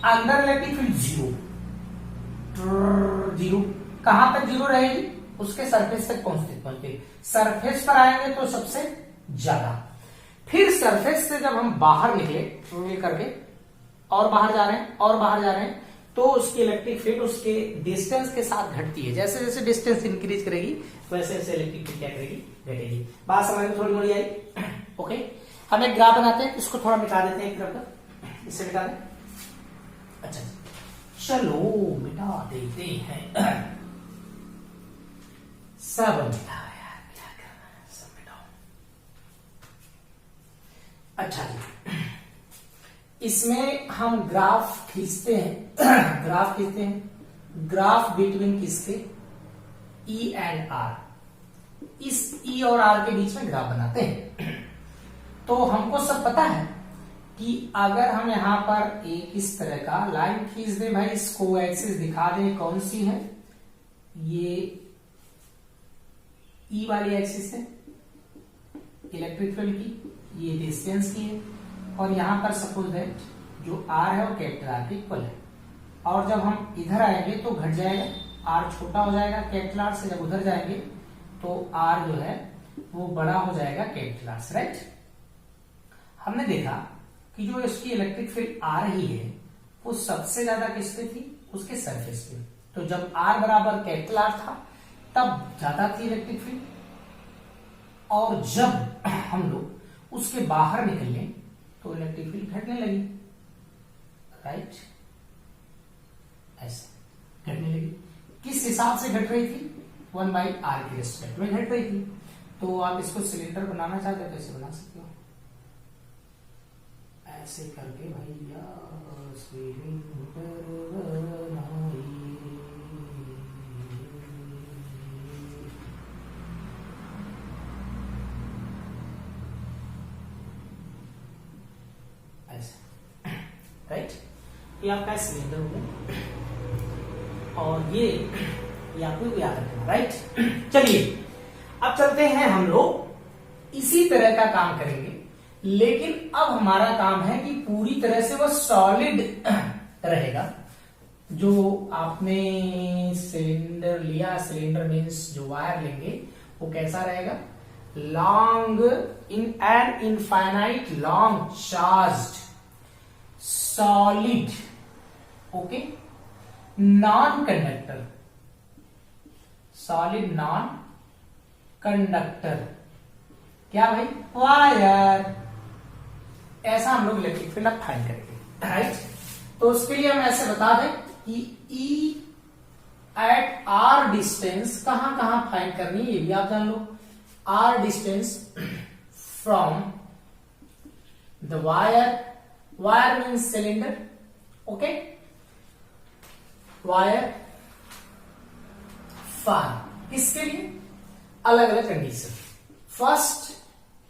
अंदर इलेक्ट्रिक फील्ड 0, कहां तक 0 रहेगी, उसके सरफेस तक पहुंचते सरफेस पर आएंगे तो सबसे ज्यादा। फिर सरफेस से जब हम बाहर निकले करके और बाहर जा रहे हैं और बाहर जा रहे हैं, तो उसकी इलेक्ट्रिक फील्ड उसके डिस्टेंस के साथ घटती है। जैसे जैसे डिस्टेंस इंक्रीज करेगी वैसे वैसे इलेक्ट्रिक फील्ड क्या करेगी, घटेगी। बात समझ में थोड़ी मोड़ी आई। ओके, हम एक ग्राफ बनाते हैं, इसको थोड़ा मिटा देते हैं एक तरफ का, इससे मिटा दें। अच्छा चलो मिटा देते हैं, सब मिटा यार, क्या करना है, सब मिटाओ। अच्छा जी, इसमें हम ग्राफ खींचते हैं, ग्राफ खींचते हैं, ग्राफ बिटवीन किसके, E एंड R, इस E और R के बीच में ग्राफ बनाते हैं। तो हमको सब पता है कि अगर हम यहां पर एक इस तरह का लाइन खींच दें भाई, इसको एक्सिस दिखा दें, कौन सी है, ये E वाली एक्सिस है इलेक्ट्रिक फील्ड की, ये डिस्टेंस की है, और यहां पर सपोज दैट जो R है वो कैपिटल R के इक्वल है। और जब हम इधर आएंगे तो घट जाएगा, R छोटा हो जाएगा कैपिटल R से, जब उधर जाएंगे तो R जो है वो बड़ा हो जाएगा कैपिटल R से, राइट। हमने देखा कि जो इसकी इलेक्ट्रिक फील्ड आ रही है वो सबसे ज्यादा किस पे थी, उसके सरफेस पे। तो जब R बराबर कैपिटल R था तब ज्यादा थी इलेक्ट्रिक फील्ड, और जब हम लोग उसके बाहर निकले तो इलेक्ट्रिक फील्ड घटने लगी, राइट, ऐसे घटने लगी। किस हिसाब से घट रही थी, 1/r के रिस्पेक्ट में घट रही थी। तो आप इसको सिलेंडर बनाना चाहते हो तो ऐसे बना सकते हो, ऐसे करके भैया सिलेंडर बनाइए, ऐसे, राइट। ये आपका सिलेंडर हो गया, और ये ये आपको याद रखना, राइट। चलिए अब चलते हैं हम लोग इसी तरह का काम करेंगे, लेकिन अब हमारा काम है कि पूरी तरह से वह सॉलिड रहेगा। जो आपने सिलेंडर लिया, सिलेंडर मीन्स जो वायर लेंगे वो कैसा रहेगा, long in an infinite long charged solid, okay, non conductor, solid non conductor, क्या भाई, वायर। ऐसा हम लोग इलेक्ट्रिक फील्ड अब फाइंड करेंगे, राइट। तो उसके लिए हम ऐसे बता दें कि E एट R डिस्टेंस कहां कहां फाइंड करनी है, ये भी आप जान लो। R distance from the wire, wire means cylinder, okay, wire far. इसके लिए अलग अलग कंडीशन, फर्स्ट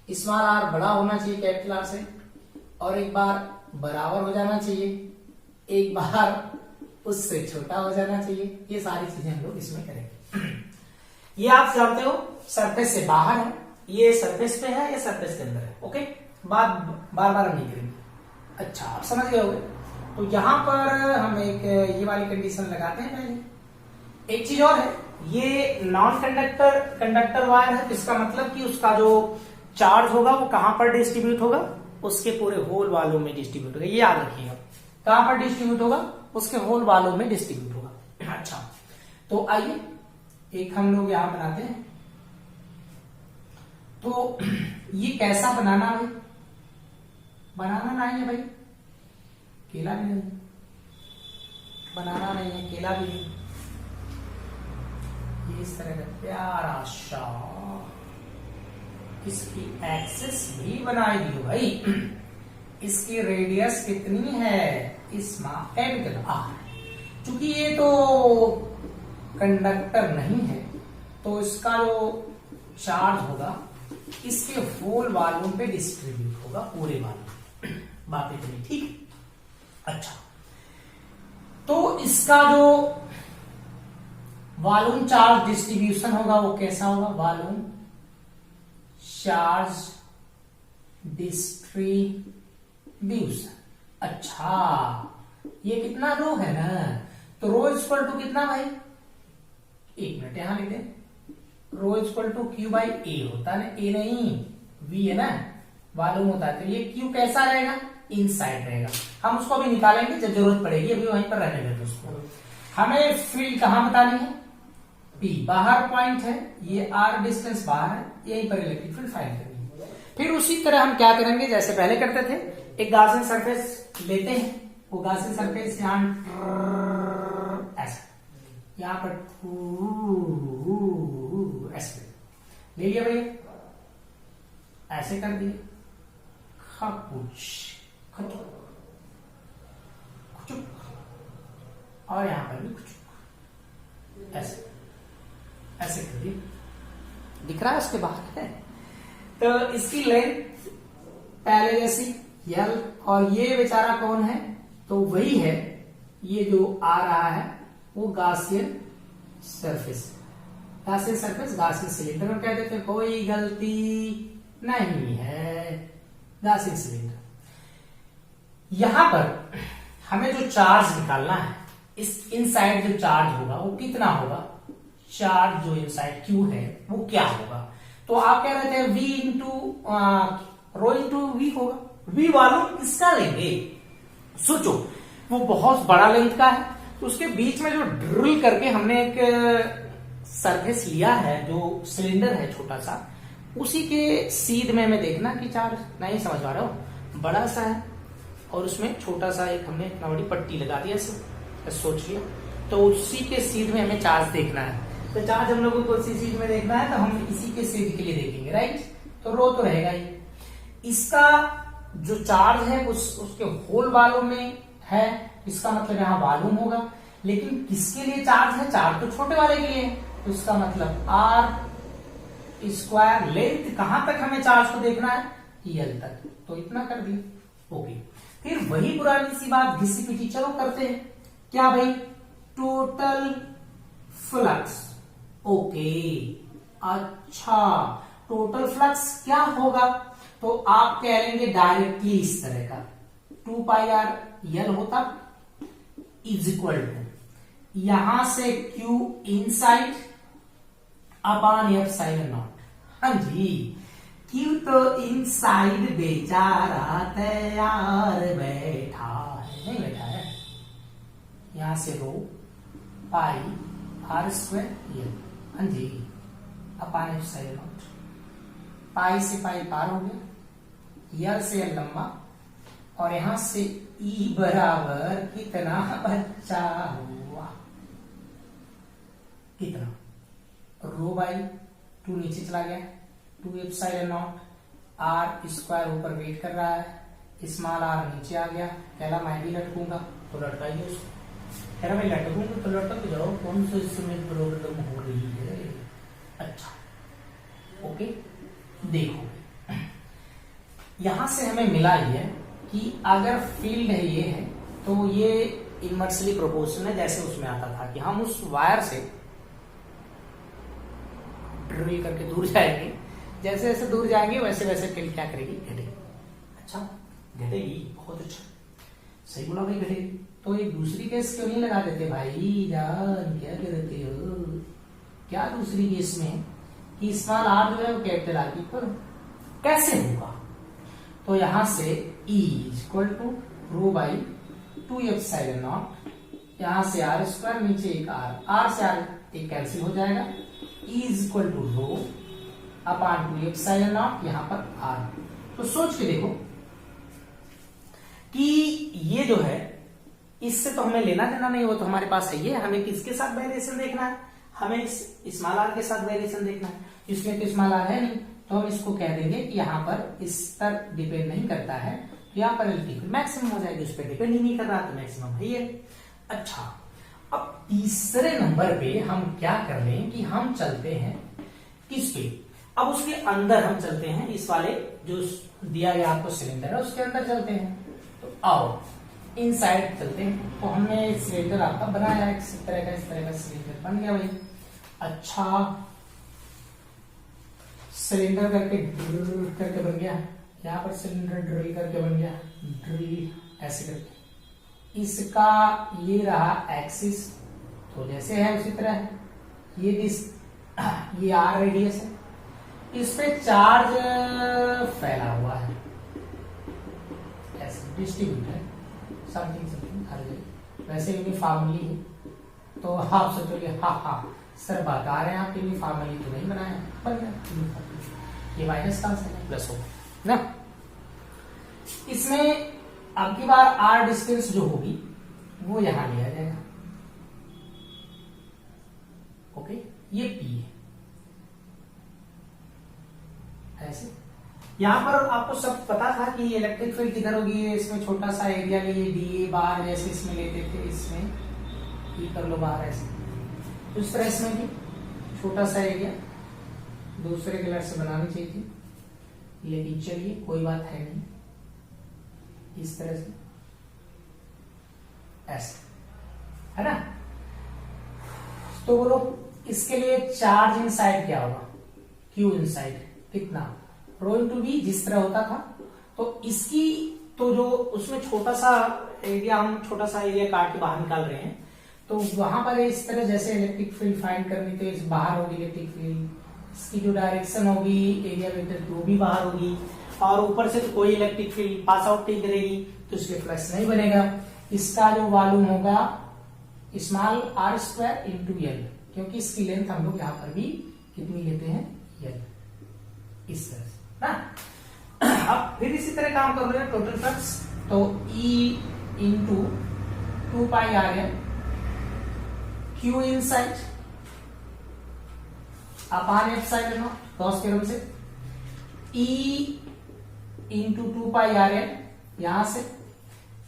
स्मॉल आर बड़ा होना चाहिए कैपिटल आर से, और एक बार बराबर हो जाना चाहिए, एक बार उससे छोटा हो जाना चाहिए। ये सारी चीजें हम लोग इसमें करेंगे। ये आप जानते हो सरफेस से बाहर है, ये सरफेस पे है, ये सरफेस के अंदर है, ओके। बार बार हम नहीं करेंगे। अच्छा आप समझ गए होंगे। तो यहां पर हम एक ये वाली कंडीशन लगाते हैं पहले। एक चीज और है, ये नॉन कंडक्टर वायर है, तो इसका मतलब कि उसका जो चार्ज होगा वो कहां पर डिस्ट्रीब्यूट होगा, उसके पूरे होल वालों में डिस्ट्रीब्यूट होगा। ये याद रखिएगा, कहां पर डिस्ट्रीब्यूट होगा, उसके होल वालों में डिस्ट्रीब्यूट होगा। अच्छा तो आइए एक हम लोग यहां बनाते हैं। तो ये कैसा बनाना है, बनाना नहीं है भाई, केला भी नहीं, बनाना नहीं है, केला भी नहीं, ये इस तरह का प्यारा सा इसकी एक्सिस भी बनाई दी भाई। इसकी रेडियस कितनी है, स्मॉल कैपिटल आर। चूंकि ये तो कंडक्टर नहीं है, तो इसका जो चार्ज होगा इसके होल वॉल्यूम पे डिस्ट्रीब्यूट होगा, पूरे वॉल्यूम। बात इतनी ठीक। अच्छा तो इसका जो वॉल्यूम चार्ज डिस्ट्रीब्यूशन होगा वो कैसा होगा, वॉल्यूम चार्ज डिस्ट्रीब्यूशन। अच्छा ये कितना रो है ना, तो रो इक्वल टू कितना भाई, एक मिनट यहां लिख दें, rho equal to Q by ए होता है ना, ए नहीं वी है ना, वॉल्यूम होता है। तो ये क्यू कैसा रहेगा, इनसाइड रहेगा। हम उसको अभी निकालेंगे जब जरूरत पड़ेगी, अभी वहीं पर रहने देते उसको। हमें फील्ड कहां बतानी है, P बाहर पॉइंट है, ये R डिस्टेंस बाहर है, यहीं पर इलेक्ट्रिक फील्ड फाइंड करनी है। फिर उसी तरह हम क्या करेंगे जैसे पहले करते थे, एक गॉसियन सरफेस लेते हैं, वो गॉसियन सरफेस यहां ऐसा, यहां पर ऐसे ले लिया भैया, ऐसे कर दिए, और यहां पर भी कुछ ऐसे ऐसे कर दिए, दिख रहा है उसके बाहर है। तो इसकी लेंथ पहले जैसी L, और ये बेचारा कौन है, तो वही है ये जो आ रहा है वो Gaussian surface, Gaussian surface Gaussian cylinder में कह देते, कोई गलती नहीं है, गॉसियन सिलेंडर। यहां पर हमें जो चार्ज निकालना है, इस इनसाइड जो चार्ज होगा वो कितना होगा, चार्ज जो इनसाइड Q है वो क्या होगा। तो आप कह रहे थे V into rho into v होगा, V वॉल्यूम किसका लेंगे, सोचो वो बहुत बड़ा लेंथ का है, तो उसके बीच में जो ड्रिल करके हमने एक सरफेस लिया है जो सिलेंडर है छोटा सा, उसी के सीध में हमें देखना कि चार्ज नहीं समझ पा रहे हो, बड़ा सा है और उसमें छोटा सा एक हमने इतना बड़ी पट्टी लगा दिया, सोच लिया, तो उसी के सीध में हमें चार्ज देखना है। तो चार्ज हम लोगों को इसी चीज में देखना है, तो हम इसी के सीध के लिए देखेंगे, राइट। तो रो तो रहेगा ही, इसका जो चार्ज है उसके होल वॉल्यूम में है, इसका मतलब यहाँ वॉल्यूम होगा, लेकिन किसके लिए चार्ज है, चार्ज तो छोटे वाले के लिए, तो इसका मतलब आर स्क्वायर, लेंथ कहां तक हमें चार्ज को देखना है, L तक, तो इतना कर दिए, ओके। फिर वही पुरानी सी बात घिसी पिटी, चलो करते हैं क्या भाई, टोटल फ्लक्स। ओके, अच्छा, टोटल फ्लक्स क्या होगा? तो आप कह लेंगे डायरेक्टली इस तरह का 2 पाई आर यल होता इज इक्वल टू यहां से Q inside upon F sine not. हाँ जी, Q तो इनसाइड बेचारा तैयार बैठा है, नहीं बैठा है, यहां से रो पाई आर स्क्वायर यल। हाँ जी, अपॉन एफ साइन नॉट। पाई से पाई पार हो गया, यल से यल लंबा, और यहां से ई बराबर कितना बच्चा हुआ? कितना? रो बाई 2 नीचे चला गया, 2 एप्सिलॉन नॉट, आर स्क्वायर ऊपर वेट कर रहा है, स्मॉल आर नीचे आ गया, कहला मैं भी लटकूंगा तो लटकाइए उसको। कह रहा मैं लटकूंगा तो लटक जाओ, कौन सा इसमें प्रॉब्लम हो रही है? अच्छा, ओके, देखो यहां से हमें मिला ये कि अगर फील्ड है ये है तो ये इनवर्सली प्रोपोर्शनल है, जैसे उसमें आता था कि हम उस वायर से ड्रिल करके दूर जाएंगे, जैसे जैसे दूर जाएंगे वैसे वैसे फील्ड क्या करेगी? घटेगी। अच्छा, घटेगी, बहुत अच्छा, सही बोला भाई, घटेगी। तो एक दूसरी केस क्यों नहीं लगा देते भाई जान? क्या करते हो? क्या दूसरी केस में कि स्मॉल आर जो है वो कैपिटल आर की इक्वल कैसे होगा? तो यहां से E equal to rho by 2 epsilon naught, यहां से आर स्क्वायर, नीचे एक आर से आर एक कैंसिल हो जाएगा, E equal to rho upon 2 epsilon naught, यहां पर आर। तो सोच के देखो कि ये जो है इससे तो हमें लेना देना नहीं, वो तो हमारे पास है, ये हमें किसके साथ वेरिएशन देखना है? हमें स्मॉल आर के साथ वेरिएशन देखना है, इसमें तो स्मॉल आर है नहीं, तो हम इसको कह देंगे कि यहाँ पर इस पर डिपेंड नहीं करता है, तो यहाँ पर रिलेटिव मैक्सिमम हो जाएगी, उस पर डिपेंड ही नहीं कर रहा तो मैक्सिमम है ये। अच्छा, अब तीसरे नंबर पे हम क्या कर लें कि हम चलते हैं किस पे? अब उसके अंदर हम चलते हैं, इस वाले जो दिया गया आपको सिलेंडर है उसके अंदर चलते हैं। तो आओ इनसाइड चलते हैं। तो हमने सिलेंडर आपका बनाया इस तरह का सिलेंडर बन गया भाई। अच्छा, सिलेंडर करके ड्रिल करके बन गया, यहाँ पर सिलेंडर ड्रिल करके बन गया, ड्रिल ऐसे करके। इसका ये रहा एक्सिस, तो जैसे है उसी तरह ये ये आर रेडियस है, इस पे चार्ज फैला हुआ है, ऐसे डिस्ट्रीब्यूट है, समथिंग हर जगह, वैसे यूनिफॉर्मली है। तो आप सोचोगे हाँ सर बता रहे हैं आप यूनिफॉर्मली तो नहीं बनाया, बन गया। ये माइनस का आंसर प्लस होगा ना। इसमें अब की बार आर डिस्टेंस जो होगी वो यहां लिया जाएगा, ओके, ये पी है ऐसे। यहां पर आपको सब पता था कि इलेक्ट्रिक फील्ड किधर होगी, इसमें छोटा सा एरिया लिए डी बार जैसे इसमें लेते थे, इसमें ई कर लो बाहर ऐसे, उस तरह इसमें भी छोटा सा एरिया दूसरे कलर से बनानी चाहिए थी, लेकिन चलिए कोई बात है नहीं, इस तरह से ऐसे है ना। तो बोलो इसके लिए चार्ज इनसाइड क्या होगा? क्यू इनसाइड कितना? रो इंटू वी, जिस तरह होता था। तो इसकी तो जो उसमें छोटा सा एरिया, हम छोटा सा एरिया काट के बाहर निकाल रहे हैं, तो वहां पर इस तरह जैसे इलेक्ट्रिक फील्ड फाइंड करनी, तो इस बाहर होगी इलेक्ट्रिक फील्ड, इसकी जो डायरेक्शन होगी एरिया वेक्टर वो भी बाहर होगी, और ऊपर से तो कोई इलेक्ट्रिक फील्ड पास आउट नहीं करेगी, तो इसलिए फ्लक्स नहीं बनेगा। इसका जो वॉल्यूम होगा small r square into l, क्योंकि इसकी लेंथ हम लोग यहाँ पर भी कितनी लेते हैं? यल, इस तरह से ना। अब फिर इसी तरह काम कर रहे हैं टोटल फ्लक्स, तो E into 2 pi r l q inside upon epsilon naught Gauss theorem से, E into 2 pi r l, यहां से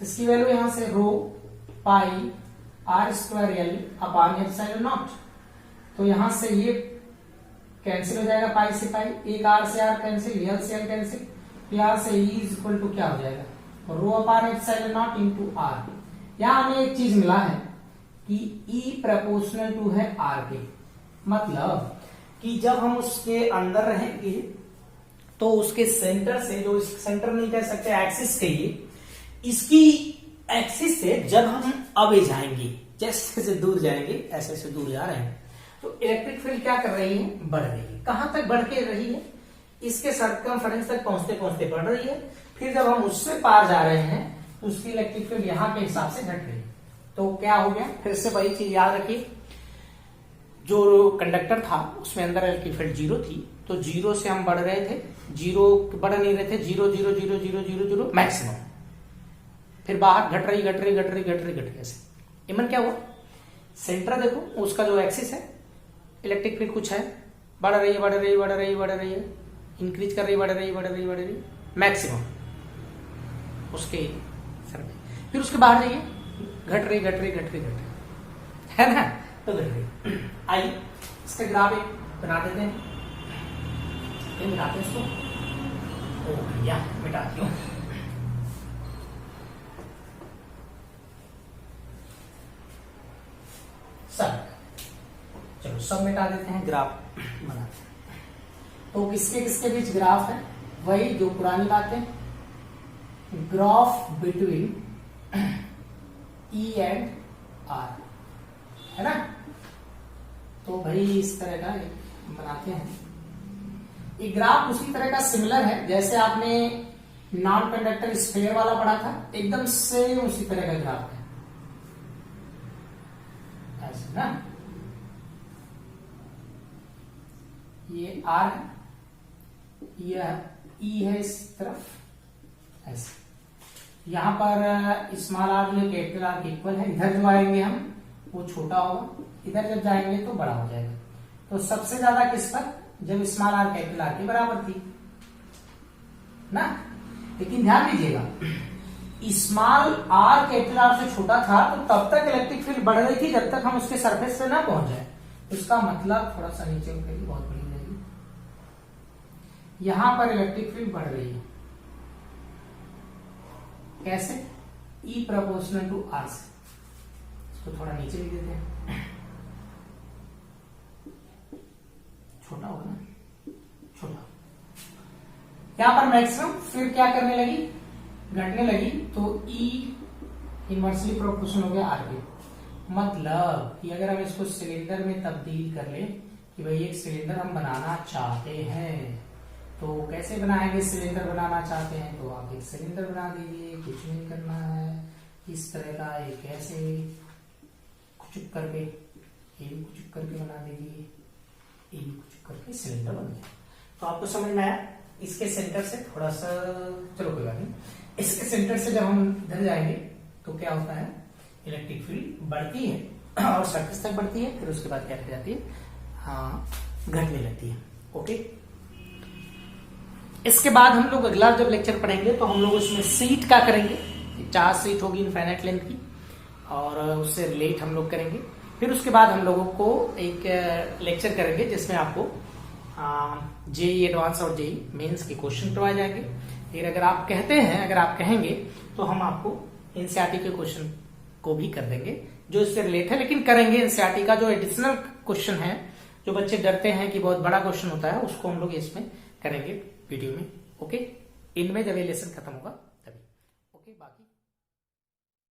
इसकी वैल्यू यहां से rho pi r square l upon epsilon naught. तो यहां से ये कैंसिल हो जाएगा, पाई से पाई, एक आर से आर कैंसिल, एल से एल कैंसिल, यहां से E इक्वल टू क्या हो जाएगा? Rho upon epsilon naught into r. यहां हमें एक चीज मिला है कि E प्रोपोर्शनल टू है R के, मतलब कि जब हम उसके अंदर रहेंगे तो उसके सेंटर से, जो सेंटर नहीं कह सकते, एक्सिस कहिए, इसकी एक्सिस से जब हम अवे जाएंगे, जैसे जैसे दूर जाएंगे ऐसे ऐसे दूर जा रहे हैं, तो इलेक्ट्रिक फील्ड क्या कर रही है, बढ़ रही है। कहां तक बढ़ के रही है, इसके सर्कमफेरेंस तक पहुंचते पहुंचते बढ़ रही है। फिर जब हम उससे पार जा रहे हैं तो उसकी इलेक्ट्रिक फील्ड यहां के हिसाब से घट रही है। तो क्या हो गया, फिर से वही चीज याद रखिए, जो कंडक्टर था उसमें अंदर इलेक्ट्रिक फील्ड 0 थी, तो 0 से हम बढ़ रहे थे, 0 बढ़ नहीं रहे थे, 0 0 0 0 0 0 मैक्सिमम, फिर बाहर घट रही घट रही घट रही घट रही घट रही, ऐसे इमन क्या हुआ, सेंटर देखो उसका जो एक्सिस है, इलेक्ट्रिक फील्ड कुछ है, बढ़ रही है बढ़ रही है बढ़ रही है बढ़ रही है, इंक्रीज कर रही, बढ़ रही बढ़ रही बढ़ रही, मैक्सिमम उसके सर में, फिर उसके बाहर जाइए, घट रही घट रही घट रही घट रही, है ना, तो घट रही। आइए इसका ग्राफ एक बना देते हैं, ये मिटाते हैं इसको, ओ भैया मिटा दियो, सब चलो सब मिटा देते हैं, ग्राफ बनाते हैं। तो किसके किसके बीच ग्राफ है, वही जो पुरानी बातें, graph between E and R, है ना। तो भाई इस तरह का बनाते हैं, ये ग्राफ उसी तरह का सिमिलर है जैसे आपने नॉन कंडक्टर स्फीयर वाला पढ़ा था, एकदम सेम उसी तरह का ग्राफ है, ऐसे ना। ये R है, यह E है इस तरफ, ऐसे यहां पर स्मॉल आर जो कैपिटल आर के इक्वल है, इधर जो आएंगे हम वो छोटा होगा, इधर जब जाएंगे तो बड़ा हो जाएगा। तो सबसे ज्यादा किस पर, जब स्मॉल आर कैपिटल आर के बराबर थी ना। लेकिन ध्यान दीजिएगा, स्मॉल आर कैपिटल आर से छोटा था तो तब तक इलेक्ट्रिक फील्ड बढ़ रही थी जब तक हम उसके सरफेस पे ना पहुंच जाए। इसका मतलब थोड़ा सा नीचे उठेगी, बहुत बड़ी रहेगी, यहां पर इलेक्ट्रिक फील्ड बढ़ रही है, कैसे, E प्रोपोर्शनल टू R से। इसको थोड़ा नीचे लिख देते हैं, छोटा होगा ना, छोटा, यहां पर मैक्सिमम, फिर क्या करने लगी, घटने लगी, तो E इनवर्सली प्रोपोर्शनल हो गया R के। मतलब कि अगर हम इसको सिलेंडर में तब्दील कर ले, कि भाई एक सिलेंडर हम बनाना चाहते हैं, तो कैसे बनाएंगे, सिलेंडर बनाना चाहते हैं तो आप एक सिलेंडर बना दीजिए, कुछ नहीं करना है, इस तरह का एक ऐसे कुचुक करके, ये भी कुचुक करके बना दीजिए, ये भी कुचुक करके सिलेंडर बन गया। तो आपको समझ में आया, इसके सेंटर से थोड़ा सा, चलो कोई बात नहीं, इसके सेंटर से जब हम इधर जाएंगे तो क्या होता है, इलेक्ट्रिक फील्ड बढ़ती है और सरफेस तक बढ़ती है, फिर उसके बाद क्या कर जाती है, हाँ घटने लगती है। ओके, इसके बाद हम लोग अगला जब लेक्चर पढ़ेंगे तो हम लोग उसमें सीट का करेंगे, 4 सीट होगी इनफाइनाइट लेंथ की, और उससे रिलेट हम लोग करेंगे। फिर उसके बाद हम लोगों को एक लेक्चर करेंगे जिसमें आपको जेई एडवांस और जेई मेंस के क्वेश्चन करवाए जाएंगे। फिर अगर आप कहते हैं, अगर आप कहेंगे तो हम आपको एनसीईआरटी के क्वेश्चन को भी कर देंगे जो इससे रिलेट है, लेकिन करेंगे एनसीईआरटी का जो एडिशनल क्वेश्चन है, जो बच्चे डरते हैं कि बहुत बड़ा क्वेश्चन होता है, उसको हम लोग इसमें करेंगे वीडियो में। ओके, इनमें जब ये लेसन खत्म होगा